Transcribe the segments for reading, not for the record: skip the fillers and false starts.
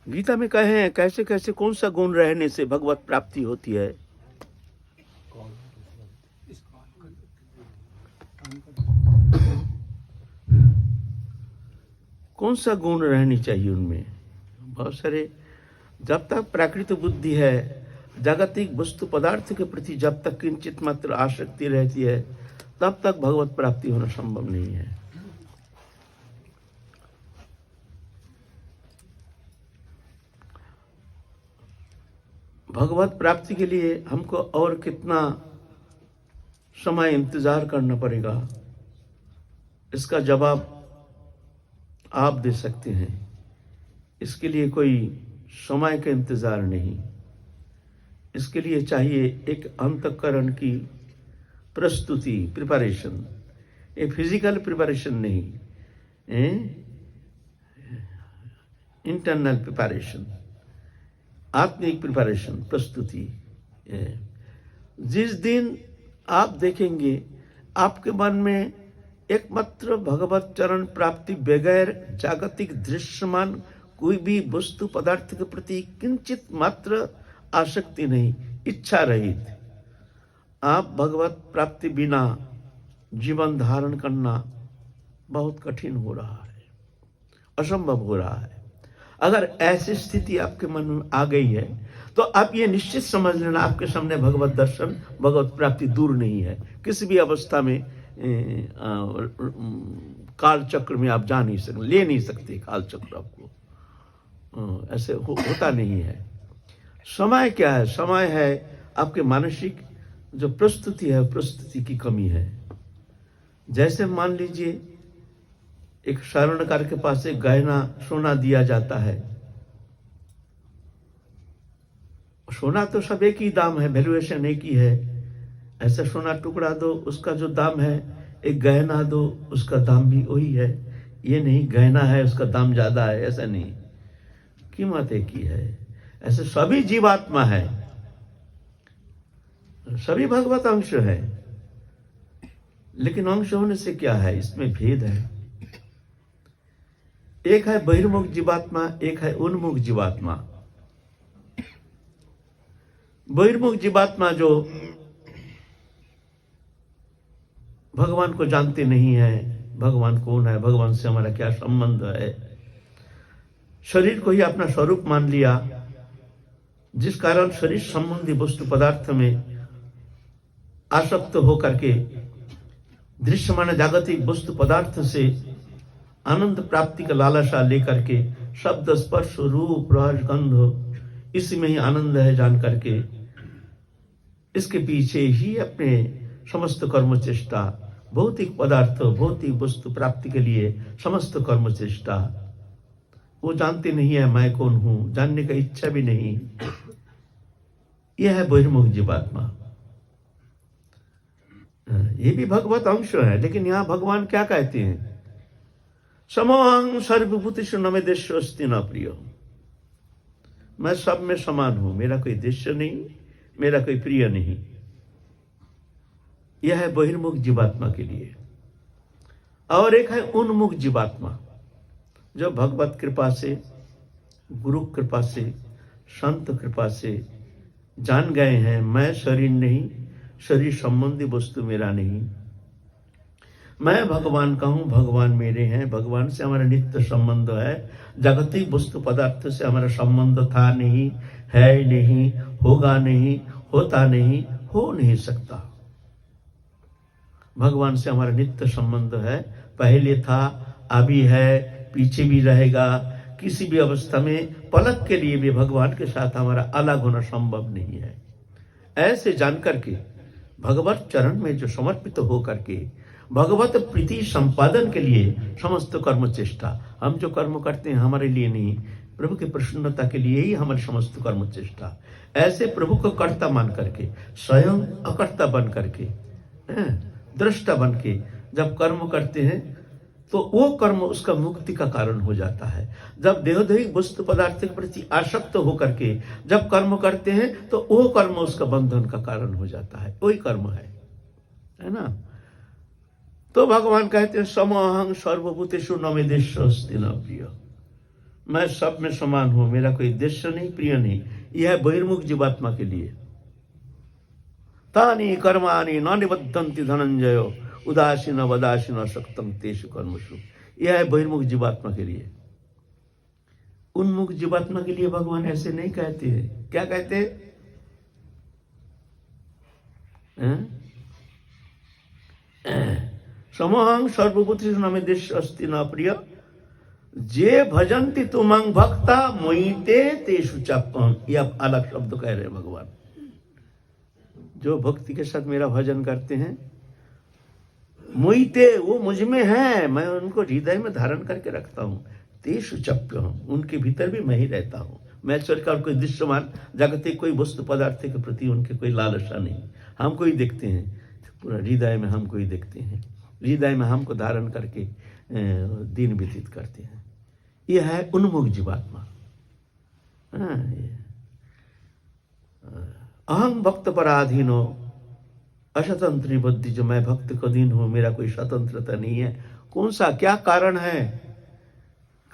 गीता में कहे हैं कैसे कैसे कौन सा गुण रहने से भगवत प्राप्ति होती है। कौन सा गुण रहनी चाहिए उनमें? बहुत सारे। जब तक प्राकृत बुद्धि है, जागतिक वस्तु पदार्थ के प्रति जब तक किंचित मात्र आसक्ति रहती है, तब तक भगवत प्राप्ति होना संभव नहीं है। भगवत प्राप्ति के लिए हमको और कितना समय इंतजार करना पड़ेगा, इसका जवाब आप दे सकते हैं। इसके लिए कोई समय का इंतजार नहीं, इसके लिए चाहिए एक अंतःकरण की प्रस्तुति, प्रिपरेशन। ये फिजिकल प्रिपरेशन नहीं, इंटरनल प्रिपरेशन, आत्मिक प्रिपरेशन, प्रस्तुति। जिस दिन आप देखेंगे आपके मन में एकमात्र भगवत चरण प्राप्ति बगैर जागतिक दृश्यमान कोई भी वस्तु पदार्थ के प्रति किंचित मात्र आसक्ति नहीं, इच्छा रहित, आप भगवत प्राप्ति बिना जीवन धारण करना बहुत कठिन हो रहा है, असंभव हो रहा है। अगर ऐसी स्थिति आपके मन में आ गई है तो आप ये निश्चित समझ लेना आपके सामने भगवत दर्शन, भगवत प्राप्ति दूर नहीं है। किसी भी अवस्था में काल चक्र में आप जा नहीं सकते, ले नहीं सकते काल चक्र आपको, ऐसे होता नहीं है। समय क्या है? समय है आपके मानसिक जो प्रस्तुति है, प्रस्तुति की कमी है। जैसे मान लीजिए एक शरणकार के पास एक गहना सोना दिया जाता है, सोना तो सब एक ही दाम है, वैल्यूएशन एक ही है। ऐसा सोना टुकड़ा दो, उसका जो दाम है, एक गहना दो, उसका दाम भी वही है। ये नहीं गहना है उसका दाम ज्यादा है, ऐसा नहीं, कीमत एक ही है। ऐसे सभी जीवात्मा है, सभी भगवत अंश है, लेकिन अंश होने से क्या है, इसमें भेद है। एक है बहिर्मुख जीवात्मा, एक है उन्मुख जीवात्मा। बहिर्मुख जीवात्मा जो भगवान को जानते नहीं है, भगवान कौन है, भगवान से हमारा क्या संबंध है, शरीर को ही अपना स्वरूप मान लिया, जिस कारण शरीर संबंधी वस्तु पदार्थ में आसक्त होकर के दृश्यमान जागतिक वस्तु पदार्थ से आनंद प्राप्ति का लालसा लेकर के शब्द स्पर्श रूप रस गंध इसी में ही आनंद है जान करके इसके पीछे ही अपने समस्त कर्म चेष्टा, भौतिक पदार्थ, भौतिक वस्तु प्राप्ति के लिए समस्त कर्म चेष्टा, वो जानते नहीं है मैं कौन हूं, जानने का इच्छा भी नहीं। यह है बहिर्मुख जीवात्मा। ये भी भगवत अंश है, लेकिन यहां भगवान क्या कहते हैं? समोहं सर्वभूतेषु न मे देशो अस्ति न प्रिय। मैं सब में समान हूं, मेरा कोई देश नहीं, मेरा कोई प्रिय नहीं। यह है बहिर्मुख जीवात्मा के लिए। और एक है उन्मुख जीवात्मा, जो भगवत कृपा से, गुरु कृपा से, संत कृपा से जान गए हैं मैं शरीर नहीं, शरीर संबंधी वस्तु मेरा नहीं, मैं भगवान का हूं, भगवान मेरे हैं, भगवान से हमारा नित्य संबंध है, जागतिक वस्तु पदार्थ से हमारा संबंध था नहीं, है नहीं, होगा नहीं, होता नहीं, हो नहीं सकता। भगवान से हमारा नित्य संबंध है, पहले था, अभी है, पीछे भी रहेगा। किसी भी अवस्था में पलक के लिए भी भगवान के साथ हमारा अलग होना संभव नहीं है। ऐसे जानकर के भगवत चरण में जो समर्पित होकर के भगवत प्रीति संपादन के लिए समस्त कर्म चेष्टा, हम जो कर्म करते हैं हमारे लिए नहीं, प्रभु की प्रसन्नता के लिए ही हमारी समस्त कर्म चेष्टा। ऐसे प्रभु को कर्ता मान करके, स्वयं अकर्ता बन करके, दृष्टा बन के जब कर्म करते हैं तो वो कर्म उसका मुक्ति का कारण हो जाता है। जब देहदैहिक वस्तु पदार्थ के प्रति आसक्त होकर के जब कर्म करते हैं तो वो कर्म उसका बंधन का कारण हो जाता है, वही कर्म है ना। तो भगवान कहते हैं समोहं सर्वभूतेषु न मे देशो अस्ति न प्रिय। मैं सब में समान हूं, मेरा कोई देश नहीं, प्रिय नहीं। यह है बहिर्मुख जीवात्मा के लिए। तानि कर्माणि न निबद्धन्ति धनंजय उदासीन वदासीन असक्तम तेषु कर्मसु। यह है बहिर्मुख जीवात्मा के लिए। उन्मुख जीवात्मा के लिए भगवान ऐसे नहीं कहते हैं। क्या कहते हैं? समहं सर्वभूतेषु न मे देश अस्ति न प्रिय जे भजन्ति तुमं भक्ता मोहिते तेषु चाप्यहम्। यह अलग शब्द कह रहे हैं भगवान। जो भक्ति के साथ मेरा भजन करते हैं, मोहिते, वो मुझ में है, मैं उनको हृदय में धारण करके रखता हूँ। तेषु चाप्यहम्, उनके भीतर भी मैं ही रहता हूँ। मैं ईश्वर का कोई दृश्यमान जागतिक कोई वस्तु पदार्थ के प्रति उनके कोई लालसा नहीं। हमको ही देखते हैं, पूरा हृदय में हमको ही देखते हैं, हृदय में हमको धारण करके दिन व्यतीत करते हैं। यह है उन्मुख जीवात्मा। अहं भक्त पराधीनो अस्वतंत्री बुद्धि, जो मैं भक्त को अधीन हूं, मेरा कोई स्वतंत्रता नहीं है। कौन सा, क्या कारण है?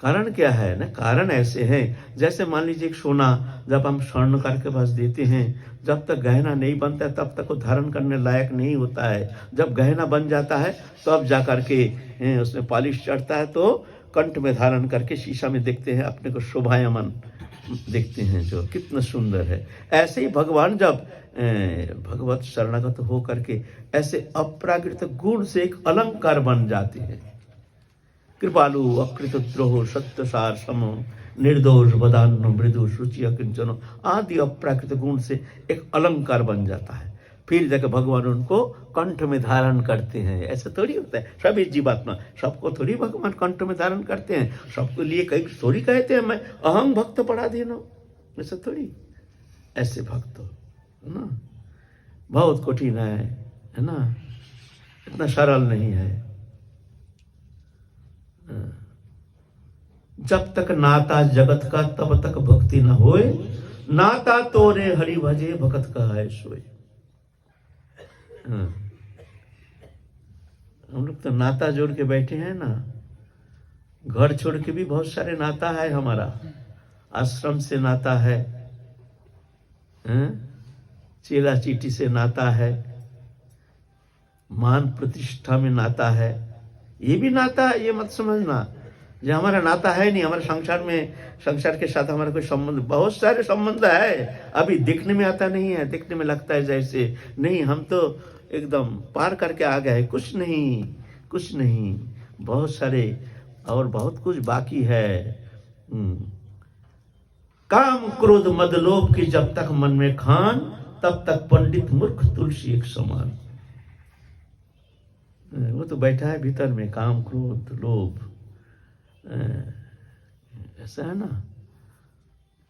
कारण क्या है ना? कारण ऐसे है, जैसे मान लीजिए एक सोना जब हम स्वर्णकार के पास देते हैं, जब तक गहना नहीं बनता है तब तक वो धारण करने लायक नहीं होता है। जब गहना बन जाता है तो अब जा करके उसमें पॉलिश चढ़ता है, तो कंठ में धारण करके शीशा में देखते हैं, अपने को शोभायमान देखते हैं, जो कितना सुंदर है। ऐसे ही भगवान जब भगवत शरणागत हो करके ऐसे अप्राकृत गुण से एक अलंकार बन जाते हैं। कृपालु अकृत द्रोह सत्य सार सम निर्दोष वदान्न मृदु शुचि अकिंचन आदि अप्राकृत गुण से एक अलंकार बन जाता है। फिर जाकर भगवान उनको कंठ में धारण करते हैं। ऐसा थोड़ी होता है सभी जीवात्मा, सबको थोड़ी भगवान कंठ में धारण करते हैं। सबके लिए कई थोड़ी कहते हैं मैं अहं भक्त पराधीन हूं, ऐसा थोड़ी। ऐसे भक्त है ना, बहुत कठिन है ना, इतना सरल नहीं है। जब तक नाता जगत का तब तक भक्ति न होए, नाता तोरे हरि भजे भगत का है सोए। हम लोग तो नाता जोड़ के बैठे हैं ना, घर छोड़ के भी बहुत सारे नाता है हमारा। आश्रम से नाता है, चेला चीटी से नाता है, मान प्रतिष्ठा में नाता है। ये भी नाता है, ये मत समझना जो हमारा नाता है नहीं। हमारे संसार में, संसार के साथ हमारा कोई संबंध, बहुत सारे संबंध है, अभी देखने में आता नहीं है। देखने में लगता है जैसे नहीं, हम तो एकदम पार करके आ गए। कुछ नहीं, कुछ नहीं, बहुत सारे और बहुत कुछ बाकी है। काम क्रोध मद लोभ की जब तक मन में खान, तब तक पंडित मूर्ख तुलसी एक समान। वो तो बैठा है भीतर में, काम क्रोध लोभ, ऐसा है ना।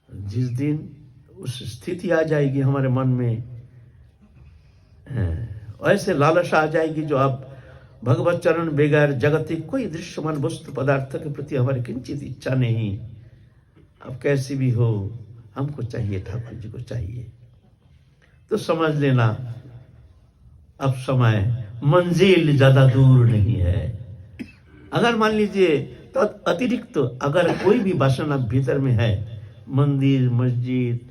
जिस दिन उस स्थिति आ जाएगी हमारे मन में, ऐसे लालसा आ जाएगी जो अब भगवत चरण बगैर जगतिक कोई दृश्यमान वस्तु पदार्थ के प्रति हमारी किंचित इच्छा नहीं। अब कैसी भी हो, हमको चाहिए, ठाकुर जी को चाहिए। तो समझ लेना अब समय, मंजिल ज्यादा दूर नहीं है। अगर मान लीजिए तो अतिरिक्त अगर कोई भी वासना भीतर में है, मंदिर मस्जिद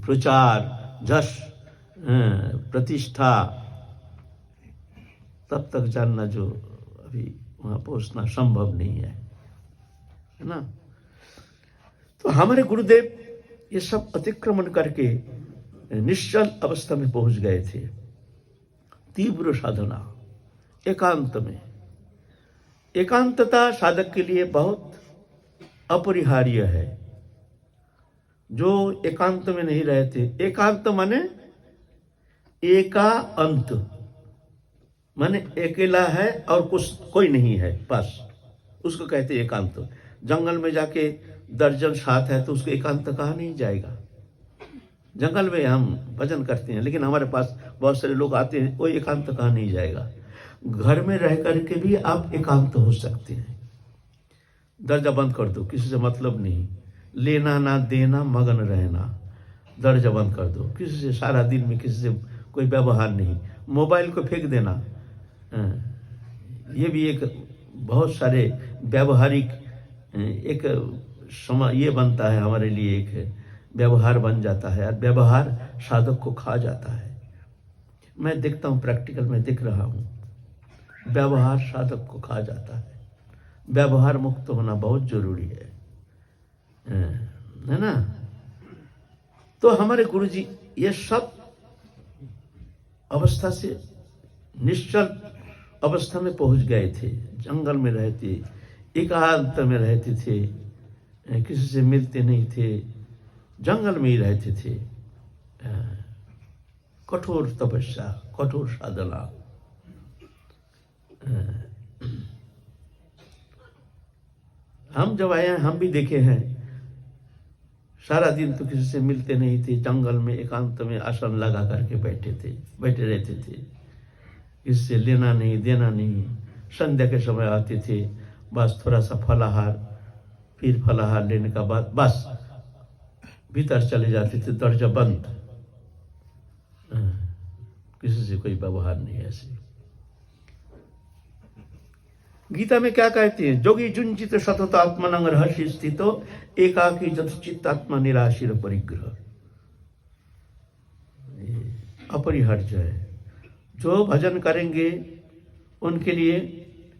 प्रचार जश प्रतिष्ठा, तब तक जानना जो अभी वहां पहुंचना संभव नहीं है ना। तो हमारे गुरुदेव ये सब अतिक्रमण करके निश्चल अवस्था में पहुंच गए थे। तीव्र साधना, एकांत में। एकांतता साधक के लिए बहुत अपरिहार्य है। जो एकांत में नहीं रहते, एकांत माने एका अंत, माने अकेला है और कुछ कोई नहीं है पास, उसको कहते हैं एकांत। जंगल में जाके दर्जन साथ है तो उसको एकांत कहा नहीं जाएगा। जंगल में हम भजन करते हैं, लेकिन हमारे पास बहुत सारे लोग आते हैं, वो एकांत कहा नहीं जाएगा। घर में रह करके भी आप एकांत हो सकते हैं। दर्जा बंद कर दो, किसी से मतलब नहीं, लेना ना देना, मगन रहना, दर्जा बंद कर दो। किसी से सारा दिन में किसी से कोई व्यवहार नहीं, मोबाइल को फेंक देना। ये भी एक बहुत सारे व्यावहारिक एक ये बनता है हमारे लिए, एक व्यवहार बन जाता है, और व्यवहार साधक को खा जाता है। मैं देखता हूँ, प्रैक्टिकल में दिख रहा हूँ, व्यवहार साधक को खा जाता है। व्यवहार मुक्त होना बहुत जरूरी है ना। तो हमारे गुरुजी ये सब अवस्था से निश्चल अवस्था में पहुंच गए थे। जंगल में रहते, एकांत में रहते थे, किसी से मिलते नहीं थे, जंगल में ही रहते थे। कठोर तपस्या, कठोर साधना। हम जब आए हैं, हम भी देखे हैं, सारा दिन तो किसी से मिलते नहीं थे, जंगल में एकांत में आसन लगा करके बैठे रहते थे, किसी से लेना नहीं देना नहीं। संध्या के समय आते थे, बस थोड़ा सा फलाहार, फिर फलाहार लेने का बाद बस भीतर चले जाते थे, दरजा बंद, किसी से कोई व्यवहार नहीं। ऐसे गीता में क्या कहते हैं? जोगी जुंजित सतत आत्मनंग रहस्य स्थितो एकाकी जत चित्तात्मा निराशीर परिग्रह। अपरिहार्य है। जो भजन करेंगे उनके लिए,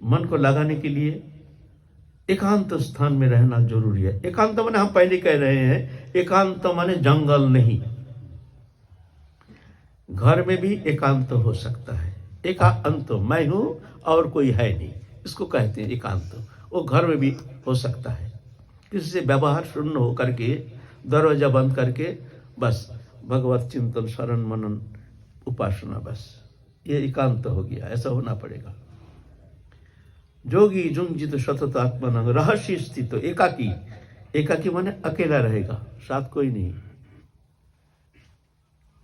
मन को लगाने के लिए एकांत स्थान में रहना जरूरी है। एकांत माने, हम पहले कह रहे हैं, एकांत माने जंगल नहीं। घर में भी एकांत हो सकता है। एकांत मैं हूं और कोई है नहीं, इसको कहते हैं एकांत। वो घर में भी हो सकता है। किसी से व्यवहार शून्य हो करके, दरवाजा बंद करके, बस भगवत चिंतन, शरण मनन, उपासना, बस ये एकांत हो गया। ऐसा होना पड़ेगा। जोगी जुंजित सतत आत्मनंग रहस्य स्थित, एकाकी। एकाकी माने अकेला रहेगा, साथ कोई नहीं।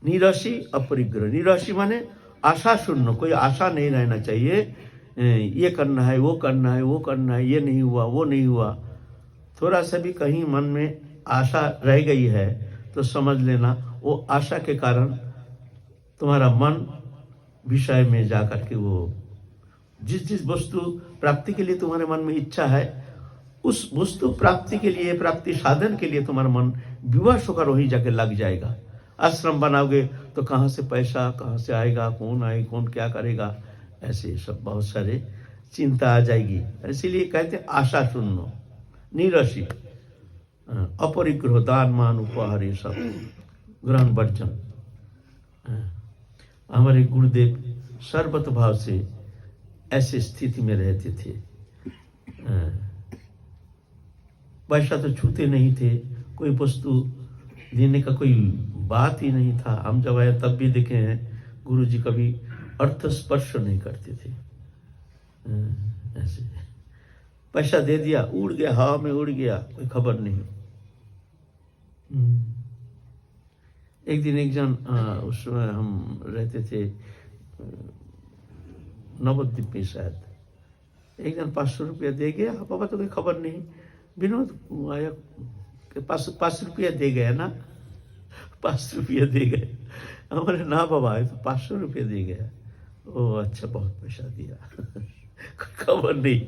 निराशी अपरिग्रह। निराशी माने आशा शून्य, कोई आशा नहीं रहना चाहिए। ये करना है, वो करना है, वो करना है, ये नहीं हुआ, वो नहीं हुआ। थोड़ा सा भी कहीं मन में आशा रह गई है तो समझ लेना वो आशा के कारण तुम्हारा मन विषय में जाकर के, वो जिस वस्तु प्राप्ति के लिए तुम्हारे मन में इच्छा है, उस वस्तु प्राप्ति के लिए, प्राप्ति साधन के लिए तुम्हारा मन विवश होकर वहीं जाके लग जाएगा। आश्रम बनाओगे तो कहाँ से पैसा, कहाँ से आएगा, कौन आएगा, कौन क्या करेगा, ऐसे सब बहुत सारे चिंता आ जाएगी। इसीलिए कहते हैं आशा शून्य, निराशी, अपरिग्रह, दान मान उपहार, ये सब ग्रहण वर्जन। हमारे गुरुदेव सर्वत भाव से ऐसी स्थिति में रहते थे। पैसा तो छूते नहीं थे, कोई वस्तु देने का कोई बात ही नहीं था। हम जब आए तब भी देखे हैं, गुरुजी कभी अर्थ स्पर्श नहीं करते थे। ऐसे पैसा दे दिया, उड़ गया, हवा में उड़ गया, कोई खबर नहीं। एक दिन एक जन, उस समय हम रहते थे नवद्वीप में शायद, एक जन 500 रुपया दे गया। पापा तो कोई खबर नहीं, विनोद आया, 500 रुपया दे गया ना, 500 रुपया दे गए। हमारे ना बाबा आए तो 500 रुपया दे गया। ओ अच्छा, बहुत पैसा दिया। खबर नहीं।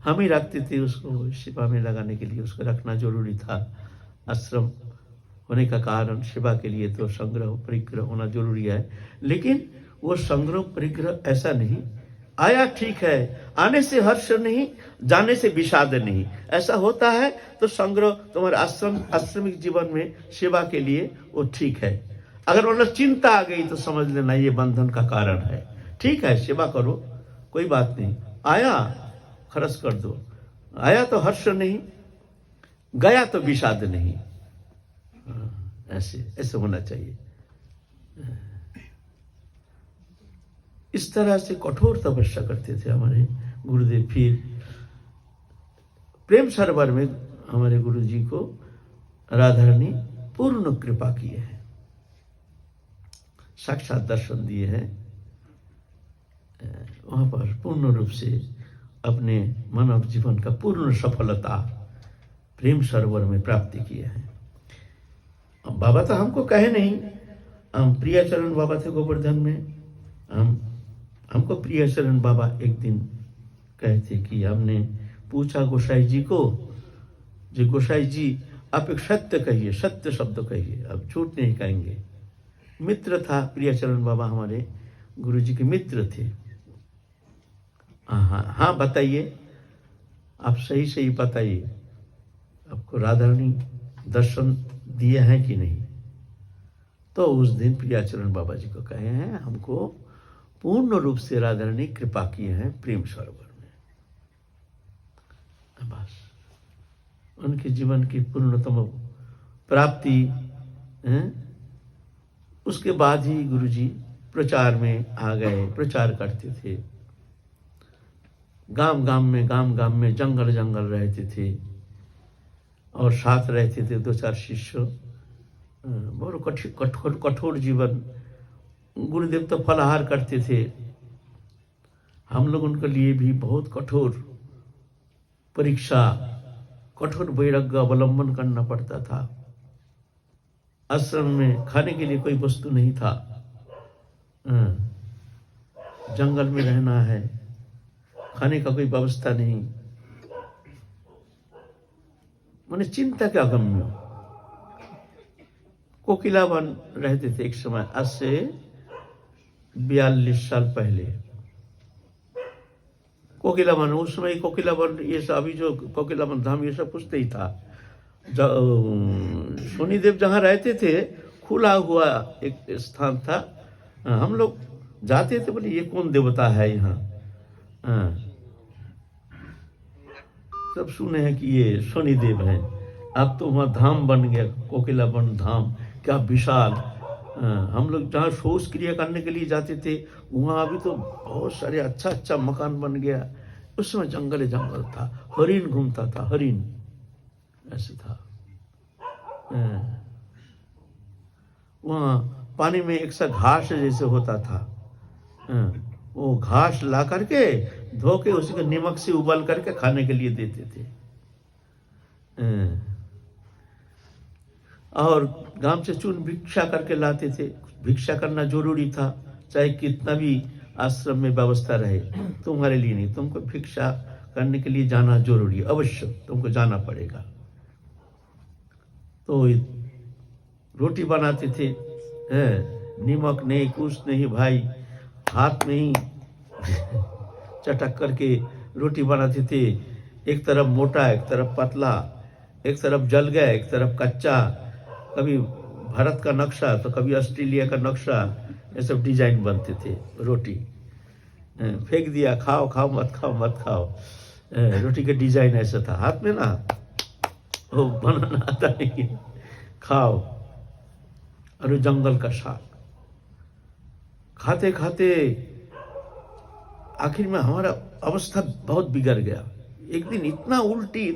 हम ही रखते थे उसको, सेवा में लगाने के लिए उसको रखना जरूरी था। आश्रम होने का कारण सेवा के लिए तो संग्रह परिग्रह होना जरूरी है। लेकिन वो संग्रह परिग्रह ऐसा नहीं, आया ठीक है, आने से हर्ष नहीं, जाने से विषाद नहीं। ऐसा होता है तो संग्रह तुम्हारे आश्रमिक जीवन में सेवा के लिए वो ठीक है। अगर मतलब चिंता आ गई तो समझ लेना ये बंधन का कारण है। ठीक है, सेवा करो, कोई बात नहीं। आया खर्च कर दो, आया तो हर्ष नहीं, गया तो विषाद नहीं। ऐसे होना चाहिए। इस तरह से कठोर तपस्या करते थे हमारे गुरुदेव। फिर प्रेम सरोवर में हमारे गुरुजी को राधा रानी पूर्ण कृपा किए हैं, साक्षात दर्शन दिए हैं। वहां पर पूर्ण रूप से अपने मानव जीवन का पूर्ण सफलता प्रेम सरोवर में प्राप्ति किए हैं। अब बाबा तो हमको कहे नहीं, हम प्रियाचरण बाबा थे गोवर्धन में। हमको प्रियाचरण बाबा एक दिन कहे थे कि हमने पूछा गोसाई जी को, जी गोसाई जी आप एक सत्य कहिए, सत्य शब्द कहिए, अब झूठ नहीं कहेंगे। मित्र था प्रियाचरण बाबा, हमारे गुरु जी के मित्र थे। हाँ हाँ बताइए, आप सही सही बताइए, आपको राधा रानी दर्शन दिए हैं कि नहीं? तो उस दिन प्रियाचरण बाबा जी को कहे हैं, हमको पूर्ण रूप से राधा रानी कृपा किए हैं प्रेम सरोवर में। बस उनके जीवन की पूर्णतम प्राप्ति है। उसके बाद ही गुरुजी प्रचार में आ गए, प्रचार करते थे, गांव गांव में जंगल जंगल रहते थे, और साथ रहते थे 2-4 शिष्य। बहुत कठोर जीवन। गुरुदेव तो फलाहार करते थे, हम लोग उनके लिए भी बहुत कठोर परीक्षा, कठोर वैराग्य अवलंबन करना पड़ता था। आश्रम में खाने के लिए कोई वस्तु नहीं था, जंगल में रहना है, खाने का कोई व्यवस्था नहीं, माने चिंता के अगम्य। कोकिलावन रहते थे एक समय, आज से 42 साल पहले। कोकिलावन, उस समय कोकिलावन ये सब, अभी जो कोकिलावन धाम ये सब कुछ नहीं था। सोनीदेव जहाँ रहते थे खुला हुआ एक स्थान था, हम लोग जाते थे, बोले ये कौन देवता है यहाँ। सब सुने हैं कि ये शनिदेव हैं। अब तो वहाँ धाम बन गया, कोकिलावन धाम, क्या विशाल। हम लोग जहाँ शोच क्रिया करने के लिए जाते थे, वहाँ अभी तो बहुत सारे अच्छा मकान बन गया। उस समय जंगल जंगल था, हरिण घूमता था, हरिण ऐसे था। वहाँ पानी में एक सा घास जैसे होता था, वो घास ला करके धो के उसी को नमक से उबाल करके खाने के लिए देते थे। और गांव से चून भिक्षा करके लाते थे। भिक्षा करना जरूरी था, चाहे कितना भी आश्रम में व्यवस्था रहे, तुम्हारे लिए नहीं, तुमको भिक्षा करने के लिए जाना जरूरी, अवश्य तुमको जाना पड़ेगा। तो रोटी बनाते थे, नमक नहीं, कुछ नहीं भाई, हाथ में ही चटक करके रोटी बनाते थे। एक तरफ मोटा, एक तरफ पतला, एक तरफ जल गया, एक तरफ कच्चा, कभी भारत का नक्शा तो कभी ऑस्ट्रेलिया का नक्शा, ये सब डिजाइन बनते थे। रोटी फेंक दिया, खाओ खाओ मत खाओ मत खाओ, रोटी का डिजाइन ऐसा था। हाथ में ना वो बनाना आता नहीं, खाओ। और जंगल का साग खाते खाते आखिर में हमारा अवस्था बहुत बिगड़ गया। एक दिन इतना उल्टी,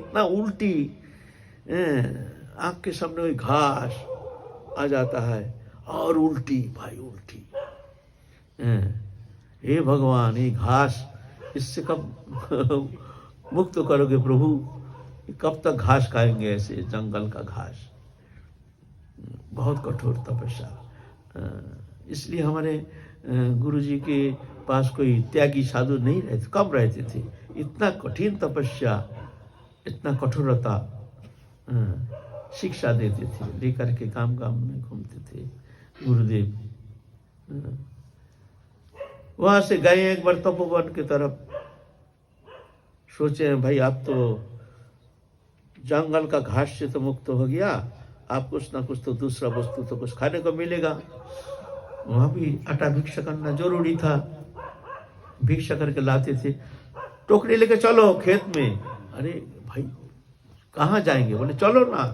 आंख के सामने वही घास आ जाता है, और उल्टी भाई उल्टी। हे भगवान, ये घास, इससे कब मुक्त करोगे प्रभु? कब तक घास खाएंगे ऐसे, जंगल का घास? बहुत कठोर तपस्या। इसलिए हमारे गुरुजी के पास कोई त्यागी साधु नहीं रहते, कम रहते थे। इतना कठिन तपस्या, इतना कठोरता शिक्षा देते थे, लेकर के गांव में घूमते थे गुरुदेव। वहां से गए एक बार तपोवन की तरफ, सोचे भाई आप तो जंगल का घास से तो मुक्त हो गया, आप कुछ ना कुछ तो दूसरा वस्तु तो कुछ खाने को मिलेगा। वहां भी आटा भिक्षा करना जरूरी था, भिक्षा करके लाते थे। टोकरी लेके चलो खेत में। अरे भाई कहाँ जाएंगे? बोले चलो ना।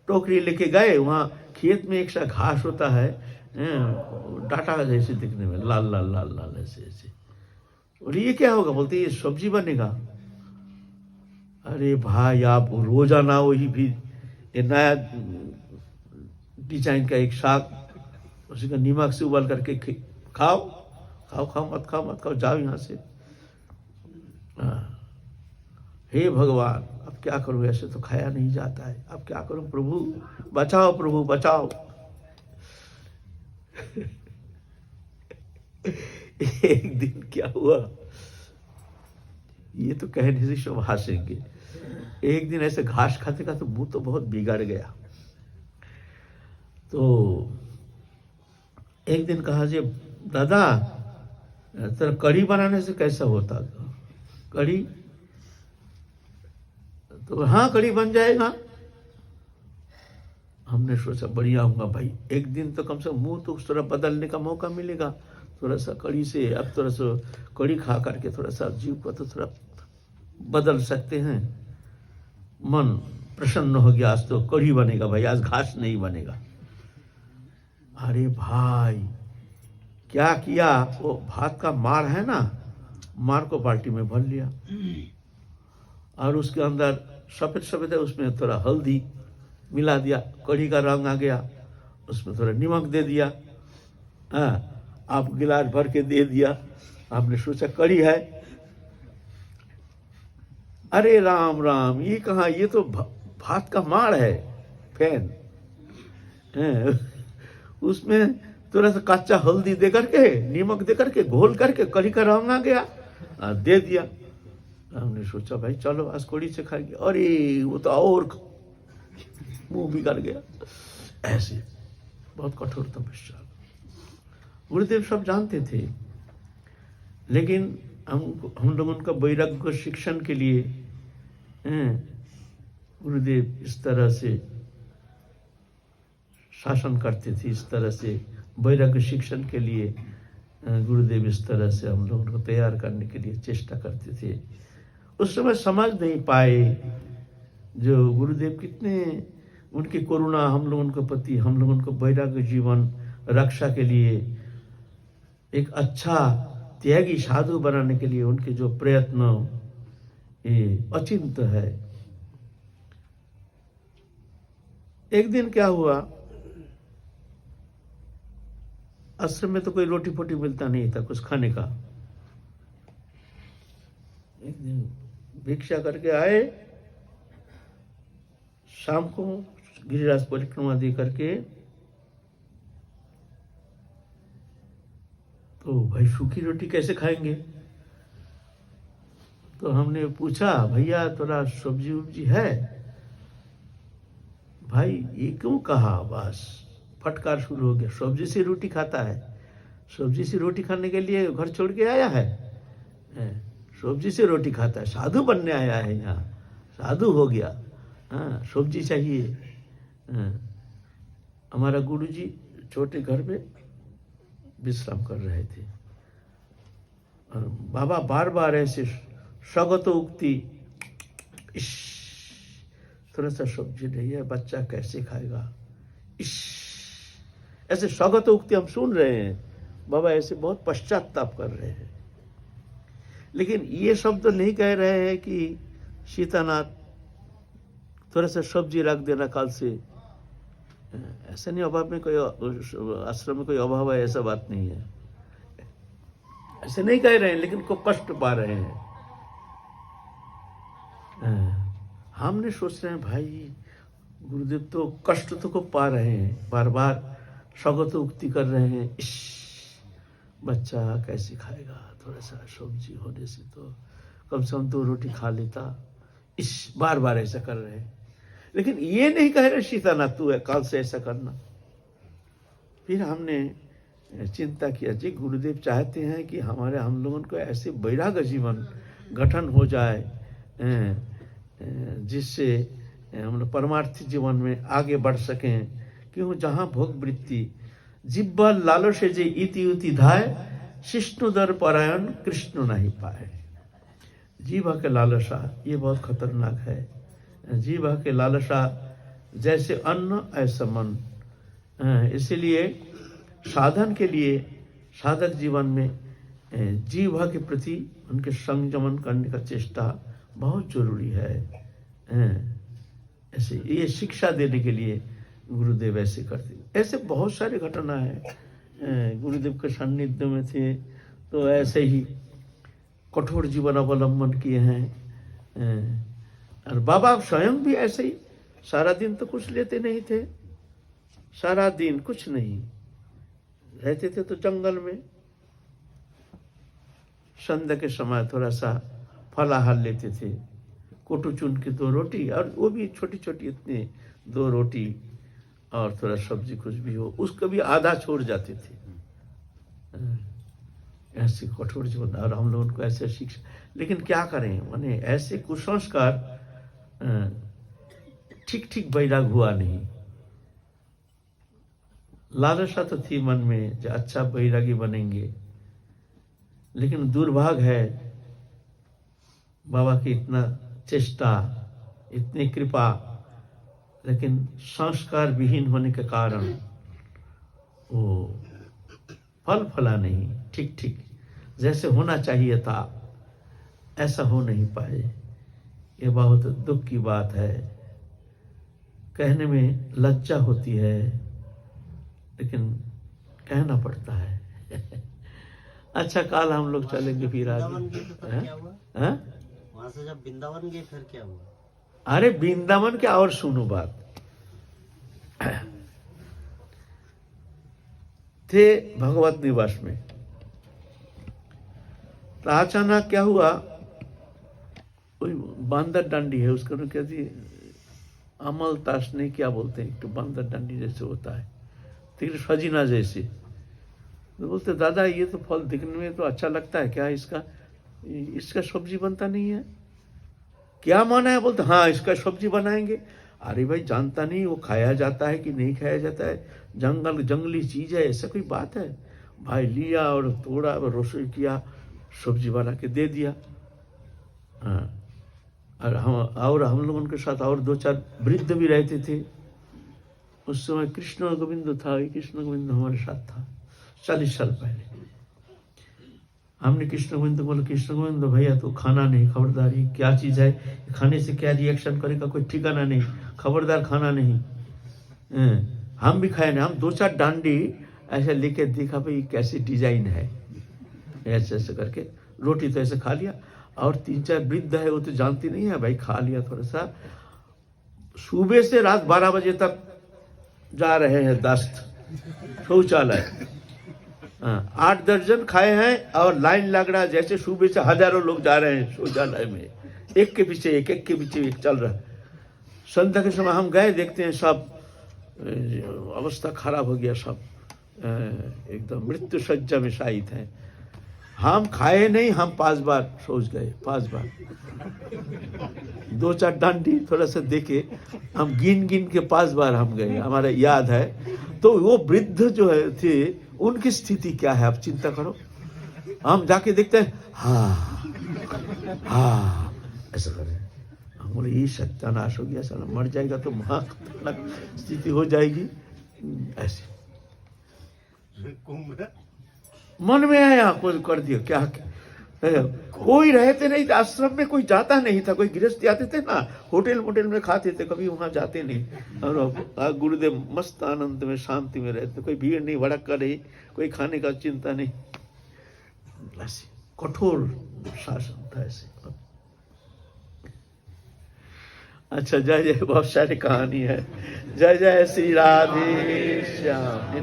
टोकरी लेके गए, वहाँ खेत में एक सा घास होता है, डाटा जैसे दिखने में, लाल लाल लाल लाल ऐसे ऐसे। और ये क्या होगा? बोलते ये सब्जी बनेगा। अरे भाई आप रोजाना वही भी नया डिजाइन का एक साग, उसी का नमक से उबाल करके खाओ खाओ खाओ मत खाओ, जाओ यहाँ से। हे भगवान, अब क्या करूं? ऐसे तो खाया नहीं जाता है, अब क्या करूं? प्रभु बचाओ, प्रभु बचाओ। एक दिन क्या हुआ, ये तो कहने से सब हंसेंगे। एक दिन ऐसे घास खाते का तो मुंह तो बहुत बिगड़ गया। तो एक दिन कहा जी दादा तेरा कढ़ी बनाने से कैसा होता? कढ़ी? तो हाँ कढ़ी बन जाएगा। हमने सोचा बढ़िया होगा भाई, एक दिन तो कम से कम मुंह तो उस तरह बदलने का मौका मिलेगा। थोड़ा सा कढ़ी से, अब थोड़ा सा कढ़ी खा करके थोड़ा सा जीव को तो थोड़ा बदल सकते हैं। मन प्रसन्न हो गया, आज तो कढ़ी बनेगा भाई, आज घास नहीं बनेगा। अरे भाई क्या किया, वो भात का मार है ना, मार को बाल्टी में भर लिया और उसके अंदर सफेद सफेद है, उसमें थोड़ा हल्दी मिला दिया, कढ़ी का रंग आ गया। उसमें थोड़ा नमक दे दिया, आप गिलास भर के दे दिया। आपने सोचा कढ़ी है। अरे राम राम, ये कहाँ, ये तो भात का मार है, फैन। उसमें थोड़ा सा कच्चा हल्दी दे करके, नमक दे करके, घोल करके कढ़ी का रंग आ गया, दे दिया। हमने सोचा भाई चलो आज कढ़ी से खाएंगे। अरे वो तो और मुंह बिगड़ गया। ऐसे बहुत कठोर तपस्या। गुरुदेव सब जानते थे, लेकिन हम लोग उनका वैराग्य को शिक्षण के लिए गुरुदेव इस तरह से शासन करते थे, इस तरह से वैराग्य शिक्षण के लिए गुरुदेव इस तरह से हम लोगों को तैयार करने के लिए चेष्टा करते थे। उस समय समझ नहीं पाए जो गुरुदेव कितने उनकी करुणा हम लोगों के प्रति, हम लोगों को वैराग्य जीवन रक्षा के लिए, एक अच्छा त्यागी साधु बनाने के लिए उनके जो प्रयत्न ये अचिंत्य है। एक दिन क्या हुआ, आश्रम में तो कोई रोटी फोटी मिलता नहीं था कुछ खाने का। एक दिन भिक्षा करके आए, शाम को गिरिराज परिक्रमा दे करके, तो भाई सूखी रोटी कैसे खाएंगे? तो हमने पूछा भैया थोड़ा सब्जी उब्जी है? भाई ये क्यों कहा, बस फटकार शुरू हो गया, सब्जी से रोटी खाता है, सब्जी से रोटी खाने के लिए घर छोड़ के आया है, सब्जी से रोटी खाता है, साधु बनने आया है यहाँ, साधु हो गया, हाँ सब्जी चाहिए। हमारा गुरुजी छोटे घर में विश्राम कर रहे थे और बाबा बार बार ऐसे स्वगत उक्ति, थोड़ा सा सब्जी नहीं है, बच्चा कैसे खाएगा, ऐसे स्वगत उक्ति हम सुन रहे हैं। बाबा ऐसे बहुत पश्चाताप कर रहे हैं, लेकिन ये शब्द नहीं कह रहे हैं कि सीतानाथ थोड़ा सा सब्जी रख देना कल से। ऐसा नहीं, अभाव में कोई आश्रम में कोई अभाव है ऐसा बात नहीं है, ऐसे नहीं कह रहे हैं, लेकिन को कष्ट पा रहे हैं। हमने सोच रहे हैं भाई गुरुदेव तो कष्ट तो को पा रहे हैं, बार बार स्वगत उक्ति कर रहे हैं, बच्चा कैसे खाएगा, थोड़ा सा सब्जी होने से तो कम से कम 2 रोटी खा लेता, बार बार ऐसा कर रहे हैं। लेकिन ये नहीं कह रहे सीतानाथ तू है कल से ऐसा करना। फिर हमने चिंता किया जी गुरुदेव चाहते हैं कि हम लोगों को ऐसे वैराग्य जीवन गठन हो जाए जिससे हम लोग परमार्थी जीवन में आगे बढ़ सकें। क्यों, जहाँ भोग वृत्ति जिब्बा लालसे जे इति उति धाय, शिष्णुदर परायण कृष्ण नहीं पाए। जीवा के लालसा ये बहुत खतरनाक है। जीवा के लालसा जैसे अन्न ऐसा मन। इसीलिए साधन के लिए साधक जीवन में जीवा के प्रति उनके संयमन करने का चेष्टा बहुत जरूरी है। ऐसे ये शिक्षा देने के लिए गुरुदेव ऐसे करते। ऐसे बहुत सारे घटना है गुरुदेव के सान्निध्य में थे तो ऐसे ही कठोर जीवन अवलंबन किए हैं। और बाबा स्वयं भी ऐसे ही सारा दिन तो कुछ लेते नहीं थे, सारा दिन कुछ नहीं रहते थे तो जंगल में संध्या के समय थोड़ा सा फलाहार लेते थे, कोटू चुन की 2 रोटी, और वो भी छोटी छोटी इतनी 2 रोटी और थोड़ा सब्जी कुछ भी हो, उसको भी आधा छोड़ जाते थे। ऐसे कठोर जीवन, और हम लोग उनको ऐसे शिक्षा, लेकिन क्या करें, माने ऐसे कुसंस्कार, ठीक ठीक बैराग हुआ नहीं। लालसा तो थी मन में जो अच्छा बैरागी बनेंगे, लेकिन दुर्भाग्य है बाबा की इतना चेष्टा, इतनी कृपा, लेकिन संस्कार विहीन होने के कारण वो फल फला नहीं, ठीक ठीक जैसे होना चाहिए था ऐसा हो नहीं पाए। ये बहुत दुख की बात है, कहने में लज्जा होती है, लेकिन कहना पड़ता है। अच्छा, कल हम लोग चलेंगे फिर आगे। वहां से जब वृंदावन गए फिर क्या हुआ? अरे वृंदावन क्या, और सुनो बात। थे भगवत निवास में, तो अचानक क्या हुआ, कोई बांदर डंडी है, उसका ना कहती अमल ताश नहीं, क्या बोलते हैं, तो बांदर डंडी जैसे होता है, ठीक सजीना जैसे। तो बोलते दादा ये तो फल दिखने में तो अच्छा लगता है, क्या इसका सब्जी बनता नहीं है? क्या माना है? बोलते हाँ इसका सब्जी बनाएंगे। अरे भाई जानता नहीं वो खाया जाता है कि नहीं खाया जाता है, जंगली चीज है, ऐसा कोई बात है? भाई लिया और तोड़ा और रसोई किया, सब्जी बना के दे दिया। हाँ, और हम लोग उनके साथ और 2-4 वृद्ध भी रहते थे। उस समय कृष्ण गोविंद था, कृष्ण गोविंद हमारे साथ था 40 साल पहले। हमने कृष्ण गोविंद को बोला, कृष्ण गोविंद भैया तो खाना नहीं, खबरदार, ये क्या चीज है, खाने से क्या रिएक्शन करेगा कोई ठिकाना नहीं, खबरदार खाना नहीं। हम भी खाए नहीं, हम 2-4 डांडी ऐसे लेके देखा भाई कैसे डिजाइन है, ऐसे ऐसे करके रोटी तो ऐसे खा लिया। और 3-4 वृद्ध है, वो तो जानती नहीं है भाई, खा लिया थोड़ा सा। सुबह से रात 12 बजे तक जा रहे हैं दस्त शौचालय, 8 दर्जन खाए हैं, और लाइन लग रहा है जैसे सुबह से हजारों लोग जा रहे हैं शौचालय में, एक के पीछे एक, एक के पीछे एक चल रहा है। संध्या के समय हम गए, देखते हैं सब अवस्था खराब हो गया, सब एकदम मृत्यु सज्जा में शायित हैं। हम खाए नहीं, हम 5 बार सोच गए, 5 बार 2-4 डांडी थोड़ा सा देखे, हम गिन गिन के 5 बार हम गए, हमारा याद है। तो वो वृद्ध जो है थे, उनकी स्थिति क्या है आप चिंता करो। हम जाके देखते हैं, हाँ हाँ ऐसा करें, हम बोले ये सत्यानाश हो गया, साला मर जाएगा तो महान स्थिति हो जाएगी। ऐसे मन में आया, कोई कर दिया, क्या कोई रहते नहीं, आश्रम में कोई जाता नहीं था, कोई गृहस्थी आते थे ना, होटल मोटल में खाते थे, कभी वहां जाते नहीं। और गुरुदेव मस्त आनंद में शांति में रहते, कोई भीड़ नहीं, भड़का नहीं, कोई खाने का चिंता नहीं, ऐसे कठोर शासन था ऐसे। अच्छा, जय जय, बहुत सारी कहानी है। जय जय श्री राधे श्याम।